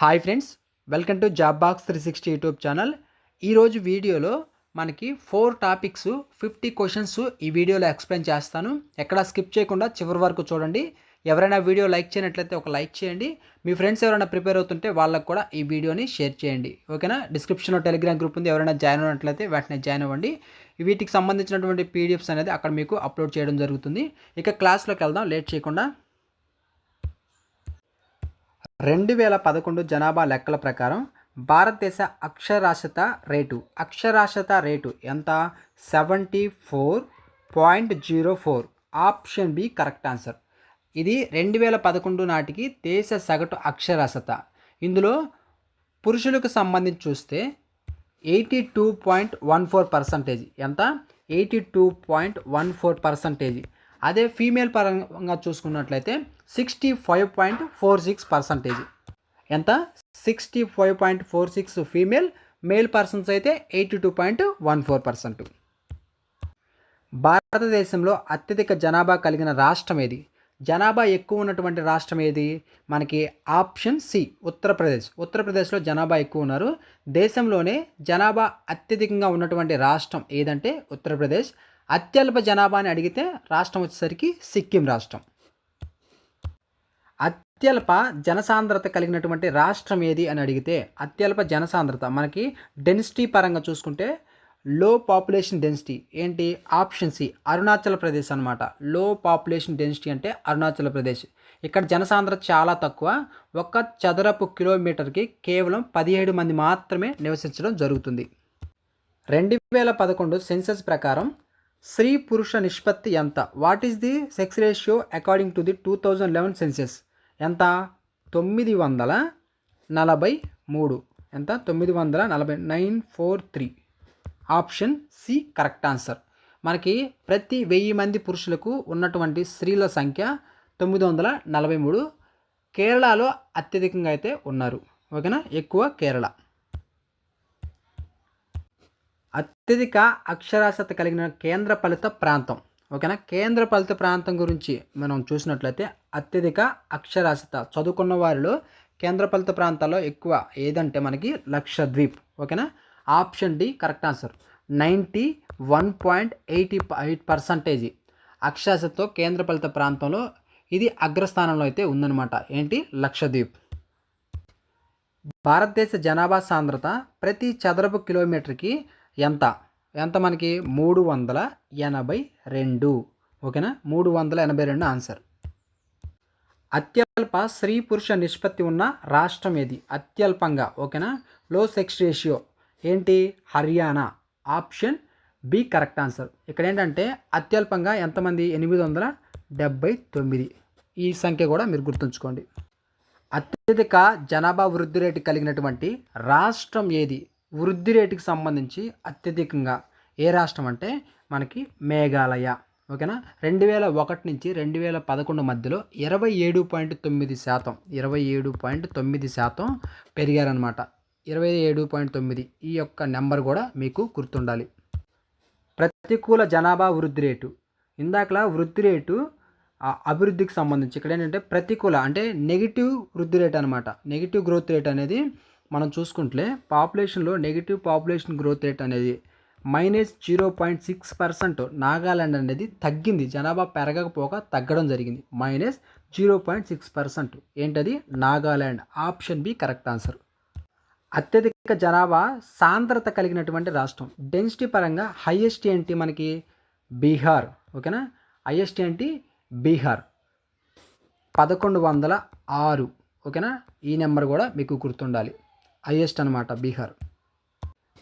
Hi friends, welcome to job box 360 YouTube channel. ఈరోజు వీడియోలో మనకి 4 టాపిక్స్ 50 క్వశ్చన్స్ ఈ వీడియోలో ఎక్స్ప్లెయిన్ చేస్తాను. ఎక్కడ స్కిప్ చేయకుండా చివరి వరకు చూడండి. ఎవరైనా వీడియో లైక్ చేయనట్లయితే ఒక లైక్ చేయండి. మీ ఫ్రెండ్స్ ఎవరైనా ప్రిపేర్ అవుతుంటే వాళ్ళకు కూడా ఈ వీడియోని షేర్ చేయండి. ఓకేనా? డిస్క్రిప్షన్లో టెలిగ్రామ్ గ్రూప్ ఉంది. ఎవరైనా జాయిన్ అయినట్లయితే వెంటనే జాయిన్ అవ్వండి. వీటికి సంబంధించినటువంటి పీడిఎఫ్స్ అనేది అక్కడ మీకు అప్లోడ్ చేయడం జరుగుతుంది. ఇక క్లాస్లోకి వెళ్దాం లేట్ చేయకుండా. 2011 జనాభా లెక్కల ప్రకారం భారతదేశ అక్షరాస్యత రేటు ఎంత? 74.04. Option B correct answer. ఇది 2011 నాటికి దేశ సగటు అక్షరాస్యత. ఇందులో పురుషులకు సంబంధించి చూస్తే 82.14%. ఎంత? 82.14%. అదే ఫీమేల్ పరంగా చూసుకున్నట్లయితే 65.46%. ఎంత? 65.46 ఫీమేల్. మేల్ పర్సన్స్ అయితే 82.14%. భారతదేశంలో అత్యధిక జనాభా కలిగిన రాష్ట్రం ఏది? జనాభా ఎక్కువ ఉన్నటువంటి రాష్ట్రం ఏది? మనకి ఆప్షన్ సి ఉత్తరప్రదేశ్. ఉత్తరప్రదేశ్లో జనాభా ఎక్కువ ఉన్నారు. దేశంలోనే జనాభా అత్యధికంగా ఉన్నటువంటి రాష్ట్రం ఏదంటే ఉత్తరప్రదేశ్. అత్యల్ప జనాభా అని అడిగితే రాష్ట్రం వచ్చేసరికి సిక్కిం రాష్ట్రం. అత్యల్ప జనసాంద్రత కలిగినటువంటి రాష్ట్రం ఏది అని అడిగితే అత్యల్ప జనసాంద్రత మనకి డెన్సిటీ పరంగా చూసుకుంటే లో పాపులేషన్ డెన్సిటీ ఏంటి? ఆప్షన్ సి అరుణాచల్ ప్రదేశ్ అనమాట. లో పాపులేషన్ డెన్సిటీ అంటే అరుణాచల్ ప్రదేశ్. ఇక్కడ జనసాంద్రత చాలా తక్కువ. 1 చదరపు కిలోమీటర్కి కేవలం 17 మంది మాత్రమే నివసించడం జరుగుతుంది. 2011 సెన్సస్ ప్రకారం స్త్రీ పురుష నిష్పత్తి ఎంత? What is the sex ratio according to the 2011 census? ఎంత? 943. ఎంత? 940. 943. Option C correct answer. మనకి ప్రతి 1000 మంది పురుషులకు ఉన్నటువంటి స్త్రీల సంఖ్య 943. కేరళలో అత్యధికంగా అయితే ఉన్నారు. ఓకేనా? ఎక్కువ కేరళ. అత్యధిక అక్షరాస్యత కలిగిన కేంద్రపాలిత ప్రాంతం. ఓకేనా? కేంద్రపాలిత ప్రాంతం గురించి మనం చూసినట్లయితే అత్యధిక అక్షరాస్యత చదువుకున్న వారిలో కేంద్రపాలిత ప్రాంతాల్లో ఎక్కువ ఏదంటే మనకి లక్షద్వీప్. ఓకేనా? Option D correct answer. 91.88% అక్షరాస్యతతో కేంద్రపాలిత ప్రాంతంలో ఇది అగ్రస్థానంలో అయితే ఉందన్నమాట. ఏంటి? లక్షద్వీప్. భారతదేశ జనాభా సాంద్రత ప్రతి చదరపు కిలోమీటర్కి ఎంత? ఎంత మనకి? 382. ఓకేనా? 382 ఆన్సర్. అత్యల్ప స్త్రీ పురుష నిష్పత్తి ఉన్న రాష్ట్రం ఏది? అత్యల్పంగా. ఓకేనా? లో సెక్స్ రేషియో ఏంటి? Haryana. Option B correct answer. ఇక్కడ ఏంటంటే అత్యల్పంగా ఎంతమంది? 879. ఈ సంఖ్య కూడా మీరు గుర్తుంచుకోండి. అత్యధిక జనాభా వృద్ధి రేటు కలిగినటువంటి రాష్ట్రం ఏది? వృద్ధి రేటుకి సంబంధించి అత్యధికంగా ఏ రాష్ట్రం అంటే మనకి మేఘాలయ. ఓకేనా? 2001 నుంచి 2011 మధ్యలో 27.9%. 27.9% పెరిగారనమాట. 27.9. ఈ యొక్క నెంబర్ కూడా మీకు గుర్తుండాలి. ప్రతికూల జనాభా వృద్ధి రేటు. ఇందాకలా వృద్ధి రేటు అభివృద్ధికి సంబంధించి ఇక్కడ ఏంటంటే ప్రతికూల అంటే నెగిటివ్ వృద్ధి రేట్ అనమాట. నెగిటివ్ గ్రోత్ రేట్ అనేది మనం చూసుకుంటే పాపులేషన్లో నెగిటివ్ పాపులేషన్ గ్రోత్ రేట్ అనేది -0.6%. నాగాలాండ్ అనేది తగ్గింది. జనాభా పెరగకపోగా తగ్గడం జరిగింది. -0.6%. ఏంటది? Nagaland. Option B correct answer. అత్యధిక జనాభా సాంద్రత కలిగినటువంటి రాష్ట్రం డెన్సిటీ పరంగా హైయెస్ట్ ఏంటి మనకి? బీహార్. ఓకేనా? హైయెస్ట్ ఏంటి? బీహార్. 1106. ఓకేనా? ఈ నెంబర్ కూడా మీకు గుర్తుండాలి. హైయెస్ట్ అనమాట బీహార్.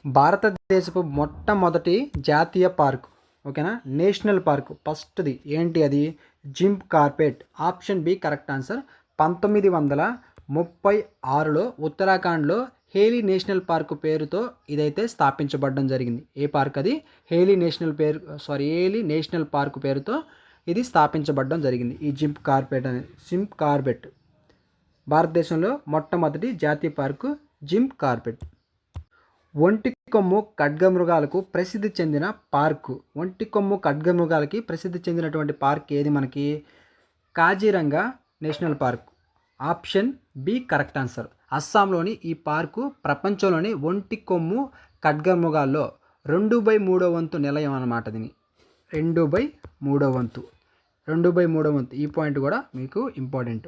భారతదేశపు మొట్టమొదటి జాతీయ పార్కు. ఓకేనా? నేషనల్ పార్కు ఫస్ట్ది ఏంటి? అది Jim Corbett. Option B correct answer. 1936లో ఉత్తరాఖండ్లో హేలీ నేషనల్ పార్కు పేరుతో ఇదైతే స్థాపించబడడం జరిగింది. ఏ పార్క్ అది? హేలీ నేషనల్ పార్కు పేరుతో ఇది స్థాపించబడడం జరిగింది. ఈ జిమ్ కార్బెట్ భారతదేశంలో మొట్టమొదటి జాతీయ పార్కు జిమ్ కార్బెట్. ఒంటి కొమ్ము ఖడ్గమృగాలకు ప్రసిద్ధి చెందిన పార్కు. ఒంటి కొమ్ము ఖడ్గమృగాలకి ప్రసిద్ధి చెందినటువంటి పార్క్ ఏది మనకి? Kaziranga national park. Option B correct answer. అస్సాంలోని ఈ పార్కు ప్రపంచంలోని ఒంటి కొమ్ము ఖడ్గమృగాల్లో 2/3 వంతు నిలయం అన్నమాట. దీని 2/3 వంతు 2/3 వంతు. ఈ పాయింట్ కూడా మీకు ఇంపార్టెంట్.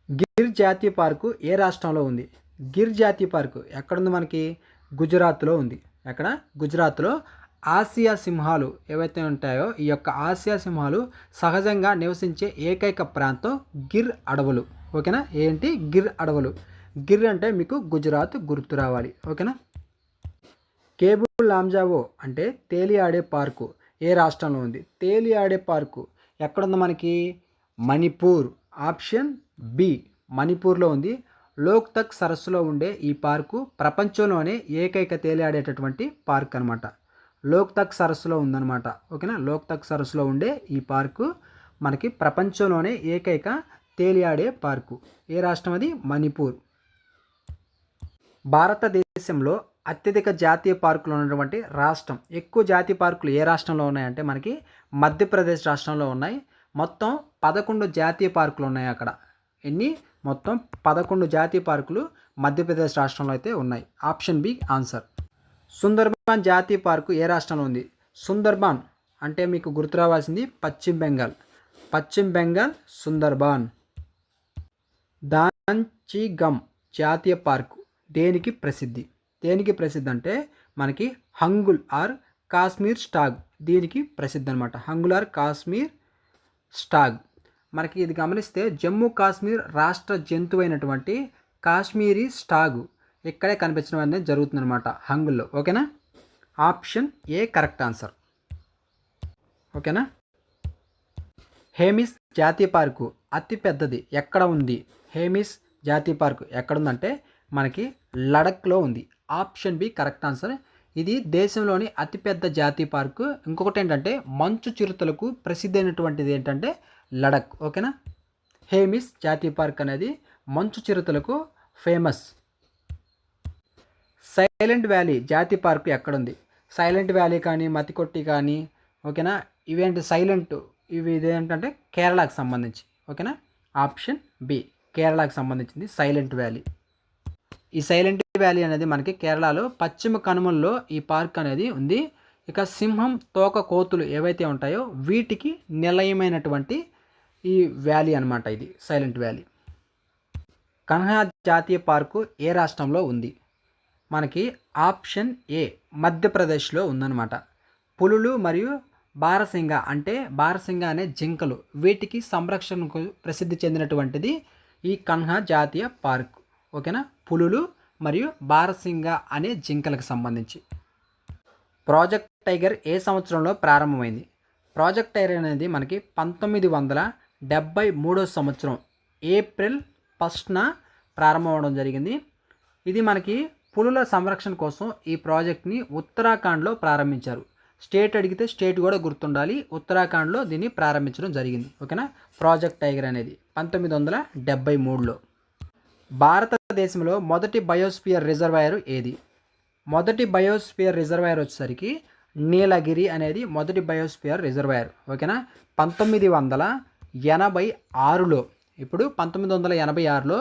గిర్ జాతీయ పార్కు ఏ రాష్ట్రంలో ఉంది? గిర్ జాతీయ పార్కు ఎక్కడుంది మనకి? గుజరాత్లో ఉంది. ఎక్కడ? గుజరాత్లో. ఆసియా సింహాలు ఏవైతే ఉంటాయో ఈ యొక్క ఆసియా సింహాలు సహజంగా నివసించే ఏకైక ప్రాంతం గిర్ అడవులు. ఓకేనా? ఏంటి? గిర్ అడవులు. గిర్ అంటే మీకు గుజరాత్ గుర్తు రావాలి. ఓకేనా? కేబుల్ లాంజావో అంటే తేలియాడే పార్కు ఏ రాష్ట్రంలో ఉంది? తేలియాడే పార్కు ఎక్కడుంది మనకి? మణిపూర్. ఆప్షన్ బి మణిపూర్లో ఉంది. లోక్తక్ సరస్సులో ఉండే ఈ పార్కు ప్రపంచంలోనే ఏకైక తేలియాడేటటువంటి పార్క్ అనమాట. లోక్తక్ సరస్సులో ఉందన్నమాట. ఓకేనా? లోక్తక్ సరస్సులో ఉండే ఈ పార్కు మనకి ప్రపంచంలోనే ఏకైక తేలియాడే పార్కు. ఏ రాష్ట్రం అది? మణిపూర్. భారతదేశంలో అత్యధిక జాతీయ పార్కులు ఉన్నటువంటి రాష్ట్రం, ఎక్కువ జాతీయ పార్కులు ఏ రాష్ట్రంలో ఉన్నాయంటే మనకి మధ్యప్రదేశ్ రాష్ట్రంలో ఉన్నాయి. మొత్తం 11 జాతీయ పార్కులు ఉన్నాయి అక్కడ. ఎన్ని? మొత్తం 11 జాతీయ పార్కులు మధ్యప్రదేశ్ రాష్ట్రంలో అయితే ఉన్నాయి. Option B answer. సుందర్బాన్ జాతీయ పార్కు ఏ రాష్ట్రంలో ఉంది? సుందర్బాన్ అంటే మీకు గుర్తు రావాల్సింది పశ్చిమ బెంగాల్. పశ్చిమ బెంగాల్ సుందర్బాన్. దాంచిగమ్ జాతీయ పార్కు దేనికి ప్రసిద్ధి? దేనికి ప్రసిద్ధి అంటే మనకి హంగుల్ ఆర్ కాశ్మీర్ స్టాగ్ దీనికి ప్రసిద్ధి అనమాట. Hangul are Kashmir stag. మనకి ఇది గమనిస్తే జమ్మూ కాశ్మీర్ రాష్ట్ర జంతువు అయినటువంటి కాశ్మీరీ స్టాగు ఇక్కడే కనిపించడం అనేది జరుగుతుందన్నమాట హంగుల్లో. ఓకేనా? Option A correct answer. ఓకేనా? హేమిస్ జాతీయ పార్కు అతి పెద్దది ఎక్కడ ఉంది? హేమిస్ జాతీయ పార్కు ఎక్కడుందంటే మనకి లడఖ్లో ఉంది. Option B correct answer. ఇది దేశంలోని అతిపెద్ద జాతీయ పార్కు. ఇంకొకటి ఏంటంటే మంచు చిరుతలకు ప్రసిద్ధి అయినటువంటిది ఏంటంటే లడఖ్. ఓకేనా? హేమిస్ జాతీయ పార్క్ అనేది మంచు చిరుతలకు ఫేమస్. సైలెంట్ వ్యాలీ జాతీయ పార్కు ఎక్కడుంది? సైలెంట్ వ్యాలీ కానీ మతికొట్టి కానీ ఓకేనా ఇవేంటి సైలెంట్ ఇవి ఇదేంటంటే కేరళకు సంబంధించి. ఓకేనా? ఆప్షన్ బి కేరళకు సంబంధించింది సైలెంట్ వ్యాలీ. ఈ సైలెంట్ వ్యాలీ అనేది మనకి కేరళలో పశ్చిమ కనుమల్లో ఈ పార్క్ అనేది ఉంది. ఇక సింహం తోక కోతులు ఏవైతే ఉంటాయో వీటికి నిలయమైనటువంటి ఈ వ్యాలీ అనమాట ఇది సైలెంట్ వ్యాలీ. కన్హా జాతీయ పార్కు ఏ రాష్ట్రంలో ఉంది? మనకి ఆప్షన్ ఏ మధ్యప్రదేశ్లో ఉందన్నమాట. పులులు మరియు బారసింగ అంటే బారసింగ అనే జింకలు వీటికి సంరక్షణకు ప్రసిద్ధి చెందినటువంటిది ఈ కన్హా జాతీయ పార్క్. ఓకేనా? పులులు మరియు బారసింగ అనే జింకలకు సంబంధించి. ప్రాజెక్ట్ టైగర్ ఏ సంవత్సరంలో ప్రారంభమైంది? ప్రాజెక్ట్ టైగర్ అనేది మనకి 1973 సంవత్సరం ఏప్రిల్ 1న ప్రారంభం అవడం జరిగింది. ఇది మనకి పులుల సంరక్షణ కోసం ఈ ప్రాజెక్ట్ని ఉత్తరాఖండ్లో ప్రారంభించారు. స్టేట్ అడిగితే స్టేట్ కూడా గుర్తుండాలి. ఉత్తరాఖండ్లో దీన్ని ప్రారంభించడం జరిగింది. ఓకేనా? ప్రాజెక్ట్ టైగర్ అనేది 1973లో. భారతదేశంలో మొదటి బయోస్పియర్ రిజర్వాయర్ ఏది? మొదటి బయోస్పియర్ రిజర్వాయర్ వచ్చేసరికి నీలగిరి అనేది మొదటి బయోస్పియర్ రిజర్వాయర్. ఓకేనా? 1986లో ఇప్పుడు 1986లో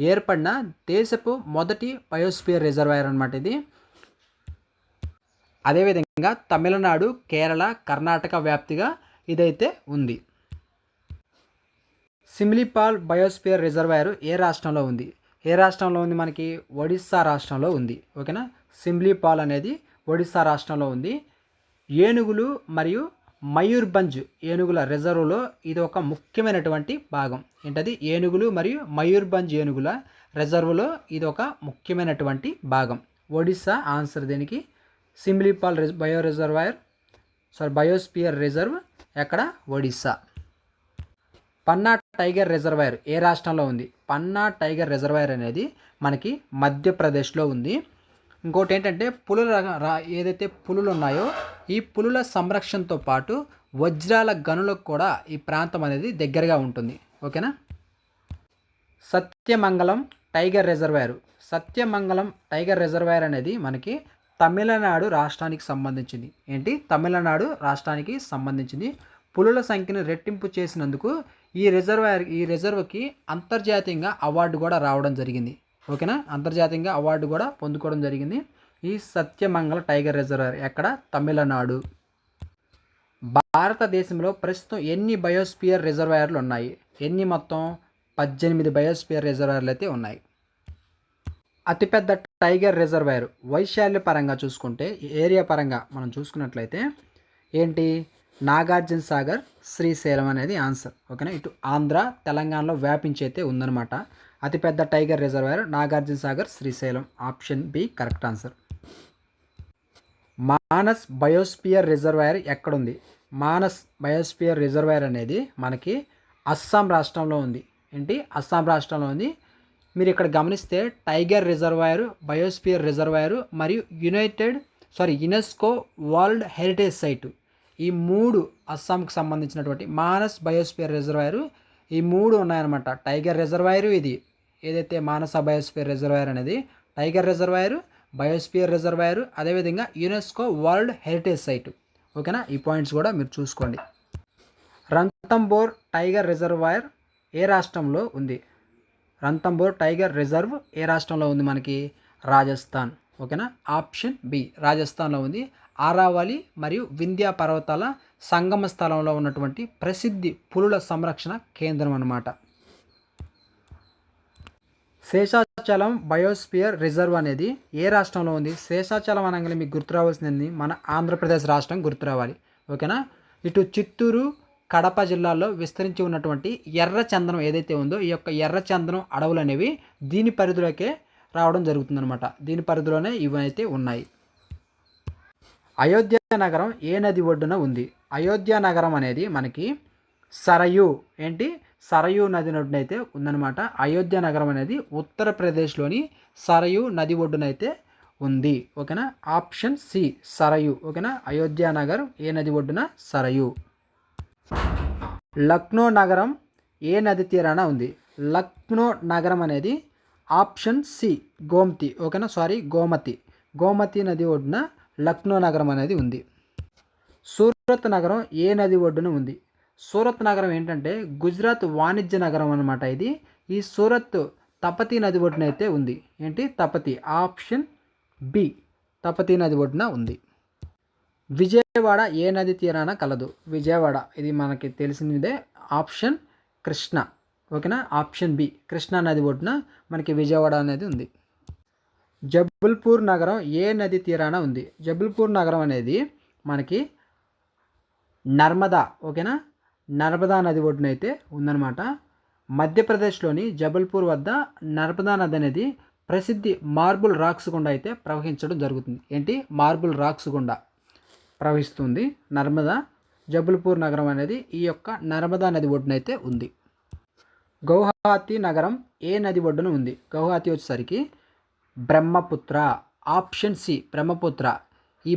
ఏర్పడిన దేశపు మొదటి బయోస్పియర్ రిజర్వాయర్ అనమాట ఇది. అదేవిధంగా తమిళనాడు, కేరళ, కర్ణాటక వ్యాప్తిగా ఇదైతే ఉంది. సిమ్లీపాల్ బయోస్పియర్ రిజర్వాయర్ ఏ రాష్ట్రంలో ఉంది? ఏ రాష్ట్రంలో ఉంది? మనకి ఒడిస్సా రాష్ట్రంలో ఉంది. ఓకేనా? సిమ్లీపాల్ అనేది ఒడిస్సా రాష్ట్రంలో ఉంది. ఏనుగులు మరియు మయూర్భంజ్ ఏనుగుల రిజర్వ్లో ఇది ఒక ముఖ్యమైనటువంటి భాగం. ఏంటది? ఏనుగులు మరియు మయూర్భంజ్ ఏనుగుల రిజర్వ్లో ఇది ఒక ముఖ్యమైనటువంటి భాగం. ఒడిస్సా ఆన్సర్ దీనికి. సిమ్లీపాల్ బయోస్పియర్ రిజర్వ్ ఎక్కడ? ఒడిస్సా. పన్నా టైగర్ రిజర్వాయర్ ఏ రాష్ట్రంలో ఉంది? పన్నా టైగర్ రిజర్వాయర్ అనేది మనకి మధ్యప్రదేశ్లో ఉంది. ఇంకోటి ఏంటంటే ఏదైతే పులులు ఉన్నాయో ఈ పులుల సంరక్షణతో పాటు వజ్రాల గనులకు కూడా ఈ ప్రాంతం అనేది దగ్గరగా ఉంటుంది. ఓకేనా? Sathyamangalam tiger reservoir. Sathyamangalam tiger reservoir అనేది మనకి తమిళనాడు రాష్ట్రానికి సంబంధించింది. ఏంటి? తమిళనాడు రాష్ట్రానికి సంబంధించింది. పులుల సంఖ్యను రెట్టింపు చేసినందుకు ఈ రిజర్వ్కి అంతర్జాతీయంగా అవార్డు కూడా రావడం జరిగింది. ఓకేనా, అంతర్జాతీయంగా అవార్డు కూడా పొందుకోవడం జరిగింది ఈ సత్యమంగళ టైగర్ రిజర్వాయర్. ఎక్కడ? తమిళనాడు. భారతదేశంలో ప్రస్తుతం ఎన్ని బయోస్పియర్ రిజర్వాయర్లు ఉన్నాయి? ఎన్ని? మొత్తం 18 బయోస్పియర్ రిజర్వాయర్లు అయితే ఉన్నాయి. అతిపెద్ద టైగర్ రిజర్వాయర్ వైశాల్య పరంగా చూసుకుంటే, ఏరియా పరంగా మనం చూసుకున్నట్లయితే ఏంటి? నాగార్జున సాగర్, శ్రీశైలం అనేది ఆన్సర్. ఓకేనా, ఇటు ఆంధ్ర తెలంగాణలో వ్యాపించి అయితే ఉందన్నమాట. అతిపెద్ద tiger reservoir Nagarjuna Sagar, Srisailam. Option B correct answer. Manas biosphere reservoir ఎక్కడుంది? మానస్ బయోస్పియర్ రిజర్వాయర్ అనేది మనకి అస్సాం రాష్ట్రంలో ఉంది. ఏంటి? అస్సాం రాష్ట్రంలో ఉంది. మీరు ఇక్కడ గమనిస్తే టైగర్ రిజర్వాయర్, బయోస్పియర్ రిజర్వాయర్ మరియు యునెస్కో వరల్డ్ హెరిటేజ్ సైటు, ఈ 3 అస్సాంకి సంబంధించినటువంటి మానస్ బయోస్పియర్ రిజర్వాయర్, ఈ 3 ఉన్నాయన్నమాట. టైగర్ రిజర్వాయర్, ఇది ఏదైతే మానస బయోస్పియర్ రిజర్వాయర్ అనేది టైగర్ రిజర్వాయర్, బయోస్పియర్ రిజర్వాయర్, అదేవిధంగా యునెస్కో వరల్డ్ హెరిటేజ్ సైటు. ఓకేనా, ఈ పాయింట్స్ కూడా మీరు చూసుకోండి. రణతంబోర్ టైగర్ రిజర్వాయర్ ఏ రాష్ట్రంలో ఉంది? రణతంబోర్ టైగర్ రిజర్వ్ ఏ రాష్ట్రంలో ఉంది? మనకి రాజస్థాన్. ఓకేనా, ఆప్షన్ బి రాజస్థాన్లో ఉంది. ఆరావళి మరియు వింధ్యా పర్వతాల సంగమ స్థలంలో ఉన్నటువంటి ప్రసిద్ధి పులుల సంరక్షణ కేంద్రం అన్నమాట. శేషాచలం బయోస్పియర్ రిజర్వ్ అనేది ఏ రాష్ట్రంలో ఉంది? శేషాచలం అనగానే మీకు గుర్తు రావాల్సింది మన ఆంధ్రప్రదేశ్ రాష్ట్రం గుర్తు రావాలి. ఓకేనా, ఇటు చిత్తూరు, కడప జిల్లాల్లో విస్తరించి ఉన్నటువంటి ఎర్రచందనం ఏదైతే ఉందో, ఈ యొక్క ఎర్రచందనం అడవులు అనేవి దీని పరిధిలోకే రావడం జరుగుతుందన్నమాట. దీని పరిధిలోనే ఇవైతే ఉన్నాయి. అయోధ్య నగరం ఏ నది ఒడ్డున ఉంది? అయోధ్య నగరం అనేది మనకి సరయూ సరయూ నది ఒడ్డున అయితే ఉందన్నమాట. అయోధ్య నగరం అనేది ఉత్తరప్రదేశ్లోని సరయూ నది ఒడ్డునైతే ఉంది. ఓకేనా, ఆప్షన్ సి సరయూ. ఓకేనా, అయోధ్య నగరం ఏ నది ఒడ్డున? సరయూ. లక్నో నగరం ఏ నది తీరాన ఉంది? లక్నో నగరం అనేది ఆప్షన్ సి గోమతి. ఓకేనా, గోమతి నది ఒడ్డున లక్నో నగరం అనేది ఉంది. సూరత్ నగరం ఏ నది ఒడ్డున ఉంది? సూరత్ నగరం ఏంటంటే గుజరాత్ వాణిజ్య నగరం అన్నమాట. ఈ సూరత్ తపతి నది ఒడ్డున అయితే ఉంది. తపతి. ఆప్షన్ బి తపతి నది ఒడ్డున ఉంది. విజయవాడ ఏ నది తీరాన కలదు? విజయవాడ ఇది మనకి తెలిసినదే. ఆప్షన్ కృష్ణ. ఓకేనా, ఆప్షన్ బి కృష్ణా నది ఒడ్డున మనకి విజయవాడ అనేది ఉంది. జబల్పూర్ నగరం ఏ నది తీరాన ఉంది? జబల్పూర్ నగరం అనేది మనకి నర్మదా. ఓకేనా, నర్మదా నది ఒడ్డున అయితే ఉందన్నమాట. మధ్యప్రదేశ్లోని జబల్పూర్ వద్ద నర్మదా నది అనేది ప్రసిద్ధి మార్బుల్ రాక్స్ గుండా అయితే ప్రవహించడం జరుగుతుంది. మార్బుల్ రాక్స్ గుండా ప్రవహిస్తుంది నర్మదా. జబల్పూర్ నగరం అనేది ఈ యొక్క నర్మదా నది ఒడ్డున అయితే ఉంది. గౌహతి నగరం ఏ నది ఒడ్డున ఉంది? గౌహతి వచ్చేసరికి బ్రహ్మపుత్ర. Option C Brahmaputra. ఈ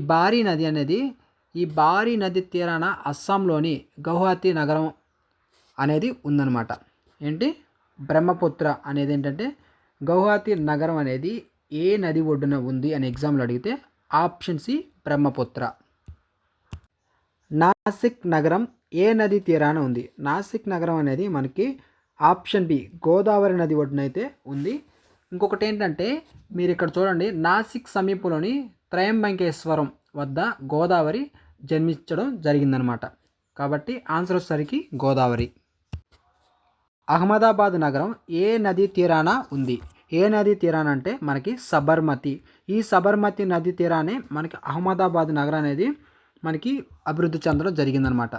భారీ నది తీరాన అస్సాంలోని గౌహతి నగరం అనేది ఉందన్నమాట. బ్రహ్మపుత్ర అనేది ఏంటంటే గౌహతి నగరం అనేది ఏ నది ఒడ్డున ఉంది అని ఎగ్జామ్లో అడిగితే ఆప్షన్ సి బ్రహ్మపుత్ర. నాసిక్ నగరం ఏ నది తీరాన ఉంది? నాసిక్ నగరం అనేది మనకి ఆప్షన్ బి గోదావరి నది ఒడ్డున అయితే ఉంది. ఇంకొకటి ఏంటంటే మీరు ఇక్కడ చూడండి, నాసిక్ సమీపంలోని త్రయంబకేశ్వరం వద్ద గోదావరి జన్మించడం జరిగిందనమాట. కాబట్టి ఆన్సర్ వచ్చేసరికి గోదావరి. అహ్మదాబాద్ నగరం ఏ నది తీరాన ఉంది? ఏ నది తీరాన అంటే మనకి సబర్మతి. ఈ సబర్మతి నది తీరానే మనకి అహ్మదాబాద్ నగరం అనేది మనకి అభివృద్ధి చెందడం జరిగిందనమాట.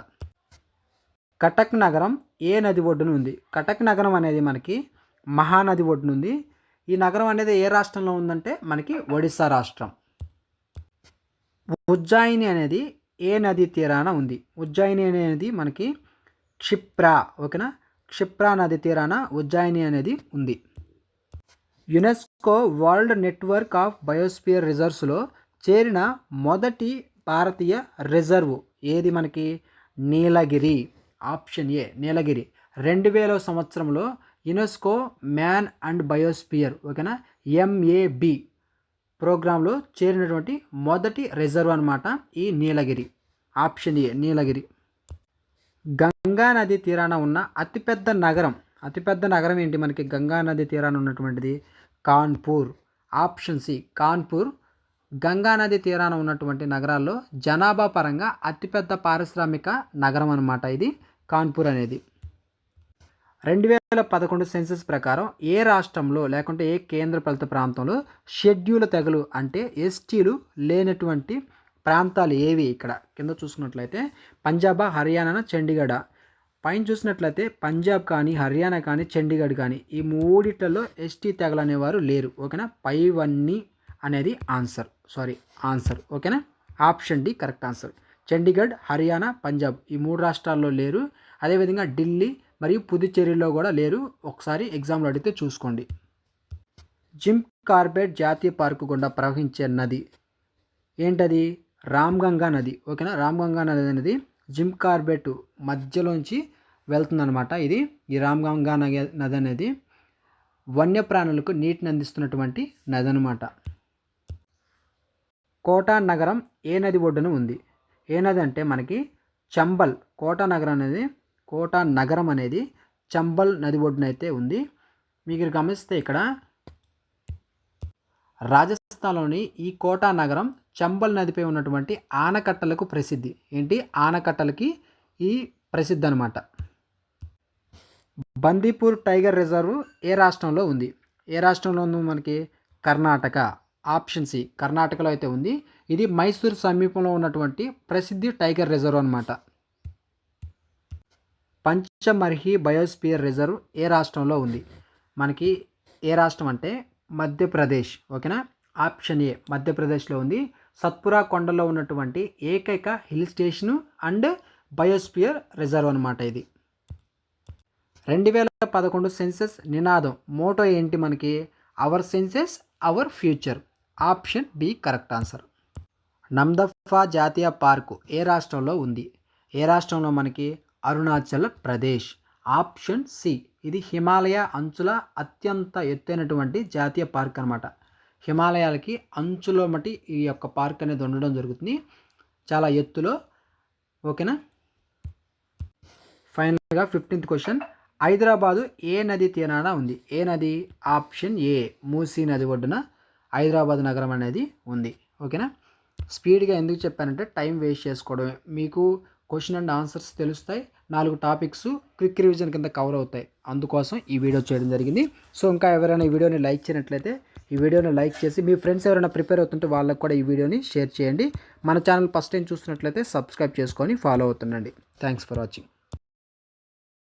కటక్ నగరం ఏ నది ఒడ్డున ఉంది? కటక్ నగరం అనేది మనకి మహానది ఒడ్డున ఉంది. ఈ నగరం అనేది ఏ రాష్ట్రంలో ఉందంటే మనకి ఒడిస్సా రాష్ట్రం. ఉజ్జయిని అనేది ఏ నది తీరాన ఉంది? ఉజ్జయిని అనేది మనకి క్షిప్రా. ఓకేనా, క్షిప్రా నది తీరాన ఉజ్జయిని అనేది ఉంది. UNESCO world network of biosphere రిజర్వ్స్లో చేరిన మొదటి భారతీయ రిజర్వ్ ఏది? మనకి నీలగిరి. ఆప్షన్ ఏ నీలగిరి. 2000 సంవత్సరంలో యునెస్కో మ్యాన్ అండ్ బయోస్పియర్ ఓకేనా MAB ప్రోగ్రాంలో చేరినటువంటి మొదటి రిజర్వ్ అనమాట ఈ నీలగిరి. ఆప్షన్ ఏ నీలగిరి. గంగా గంగా నది తీరాన ఉన్న అతిపెద్ద నగరం ఏంటి మనకి గంగా నది తీరాన ఉన్నటువంటిది? కాన్పూర్. ఆప్షన్ సి కాన్పూర్ గంగా నది తీరాన ఉన్నటువంటి నగరాల్లో జనాభా పరంగా అతిపెద్ద పారిశ్రామిక నగరం అన్నమాట ఇది కాన్పూర్ అనేది. 2011 సెన్సస్ ప్రకారం ఏ రాష్ట్రంలో లేకుంటే ఏ కేంద్రపాలిత ప్రాంతంలో షెడ్యూల్ తెగలు అంటే ఎస్టీలు లేనటువంటి ప్రాంతాలు ఏవి? ఇక్కడ కింద చూసుకున్నట్లయితే పంజాబ్, హర్యానా, చండీగఢ. పైన చూసినట్లయితే పంజాబ్ కానీ, హర్యానా కానీ, చండీగఢ్ కానీ ఈ మూడిట్లలో ఎస్టీ తెగలు అనేవారు లేరు. ఓకేనా, పైవన్నీ అనేది ఆన్సర్. ఓకేనా, option D correct answer. Chandigarh, Haryana, Punjab ఈ 3 రాష్ట్రాల్లో లేరు. అదేవిధంగా ఢిల్లీ మరియు పుదుచ్చేరిలో కూడా లేరు. ఒకసారి ఎగ్జామ్లో అడిగితే చూసుకోండి. జిమ్ కార్బెట్ జాతీయ పార్కు గుండా ప్రవహించే నది ఏంటది? రామ్గంగా నది. ఓకేనా, రామ్గంగా నది అనేది జిమ్ కార్బెట్ మధ్యలోంచి వెళ్తుందన్నమాట. ఈ రామ్గంగా నది అనేది వన్యప్రాణులకు నీటిని అందిస్తున్నటువంటి నది అనమాట. కోటా నగరం ఏ నది ఒడ్డున ఉంది? ఏ నది అంటే మనకి చంబల్. కోటా నగరం అనేది చంబల్ నది ఒడ్డున అయితే ఉంది. మీకు గమనిస్తే ఇక్కడ రాజస్థాన్లోని ఈ కోటా నగరం చంబల్ నదిపై ఉన్నటువంటి ఆనకట్టలకు ప్రసిద్ధి. ఏంటి? ఆనకట్టలకి ఈ ప్రసిద్ధి అనమాట. బందీపూర్ టైగర్ రిజర్వ్ ఏ రాష్ట్రంలో ఉంది? ఏ రాష్ట్రంలో ఉంది మనకి? కర్ణాటక. ఆప్షన్ సి కర్ణాటకలో అయితే ఉంది. ఇది మైసూర్ సమీపంలో ఉన్నటువంటి ప్రసిద్ధి టైగర్ రిజర్వ్ అనమాట. పంచమర్హి బయోస్పియర్ రిజర్వ్ ఏ రాష్ట్రంలో ఉంది? మనకి ఏ రాష్ట్రం అంటే మధ్యప్రదేశ్. ఓకేనా, ఆప్షన్ ఏ మధ్యప్రదేశ్లో ఉంది. సత్పురా కొండలో ఉన్నటువంటి ఏకైక hill station and biosphere reserve అనమాట ఇది. 2011 సెన్సస్ నినాదం మోటో ఏంటి మనకి? Our census our future. Option B correct answer. Namdapha జాతీయ పార్కు ఏ రాష్ట్రంలో ఉంది? ఏ రాష్ట్రంలో మనకి? అరుణాచల్ ప్రదేశ్. ఆప్షన్ సి ఇది హిమాలయ అంచుల అత్యంత ఎత్తైనటువంటి జాతీయ పార్క్ అనమాట. హిమాలయాలకి అంచులో మట్టి ఈ యొక్క పార్క్ అనేది ఉండడం జరుగుతుంది, చాలా ఎత్తులో. ఓకేనా, ఫైనల్గా 15th క్వశ్చన్. హైదరాబాదు ఏ నది తీరాన ఉంది? ఏ నది? ఆప్షన్ ఏ మూసీ నది ఒడ్డున హైదరాబాద్ నగరం అనేది ఉంది. ఓకేనా, స్పీడ్గా ఎందుకు చెప్పానంటే టైం వేస్ట్ చేసుకోవడమే. మీకు క్వశ్చన్ అండ్ ఆన్సర్స్ తెలుస్తాయి, 4 టాపిక్స్ క్విక్ రివిజన్ కింద కవర్ అవుతాయి, అందుకోసం ఈ వీడియో చేయడం జరిగింది. సో ఇంకా ఎవరైనా ఈ వీడియోని లైక్ చేయనట్లయితే ఈ వీడియోని లైక్ చేసి మీ ఫ్రెండ్స్ ఎవరైనా ప్రిపేర్ అవుతుంటే వాళ్ళకు కూడా ఈ వీడియోని షేర్ చేయండి. మన ఛానల్ ఫస్ట్ టైం చూస్తున్నట్లయితే సబ్స్క్రైబ్ చేసుకొని ఫాలో అవుతుండండి. Thanks for watching.